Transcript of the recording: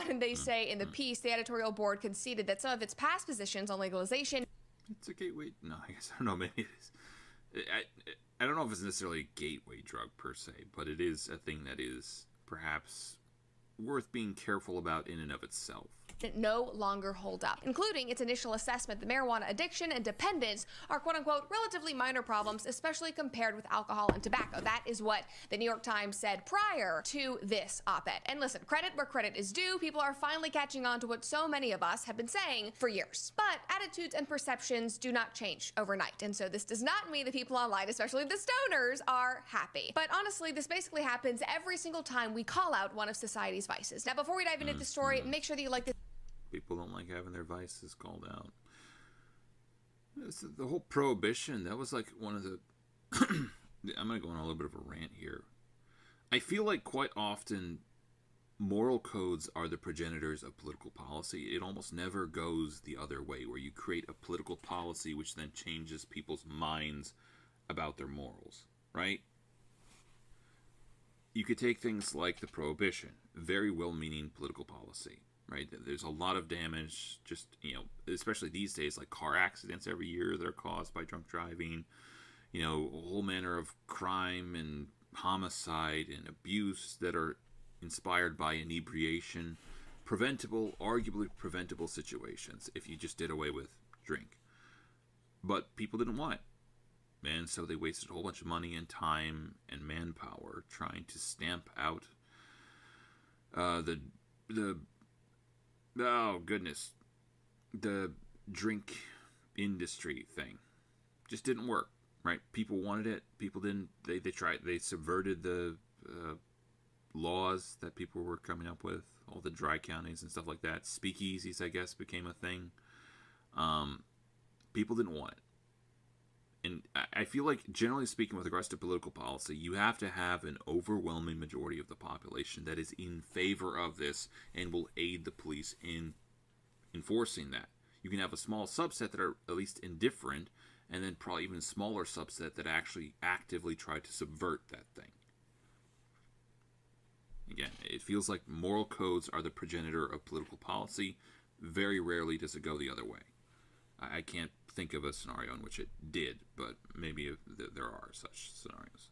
And they say in the piece, the editorial board conceded that some of its past positions on legalization. It's a gateway. No, I guess I don't know. Maybe it is. I don't know if it's necessarily a gateway drug per se, but it is a thing that is perhaps worth being careful about in and of itself. No longer hold up, including its initial assessment that marijuana addiction and dependence are quote-unquote relatively minor problems, especially compared with alcohol and tobacco. That is what the New York Times said prior to this op-ed. And listen, credit where credit is due. People are finally catching on to what so many of us have been saying for years. But attitudes and perceptions do not change overnight. And so this does not mean that people online, especially the stoners, are happy. But honestly, this basically happens every single time we call out one of society's vices. Now, before we dive into the story, make sure that you like this. People don't like having their vices called out. The whole prohibition, that was like one of the... I'm going to go on a little bit of a rant here. I feel like quite often moral codes are the progenitors of political policy. It almost never goes the other way, where you create a political policy which then changes people's minds about their morals, right? You could take things like the prohibition, very well-meaning political policy. Right, there's a lot of damage, just, especially these days, like car accidents every year that are caused by drunk driving, a whole manner of crime and homicide and abuse that are inspired by inebriation, arguably preventable situations if you just did away with drink. But people didn't want it, and so they wasted a whole bunch of money and time and manpower trying to stamp out the drink industry thing. Just didn't work, right? People wanted it. People didn't. They tried. They subverted the laws that people were coming up with. All the dry counties and stuff like that. Speakeasies, I guess, became a thing. People didn't want it. And I feel like, generally speaking, with regards to political policy, you have to have an overwhelming majority of the population that is in favor of this and will aid the police in enforcing that. You can have a small subset that are at least indifferent, and then probably even a smaller subset that actually actively try to subvert that thing. Again, it feels like moral codes are the progenitor of political policy. Very rarely does it go the other way. I can't think of a scenario in which it did, but maybe there are such scenarios.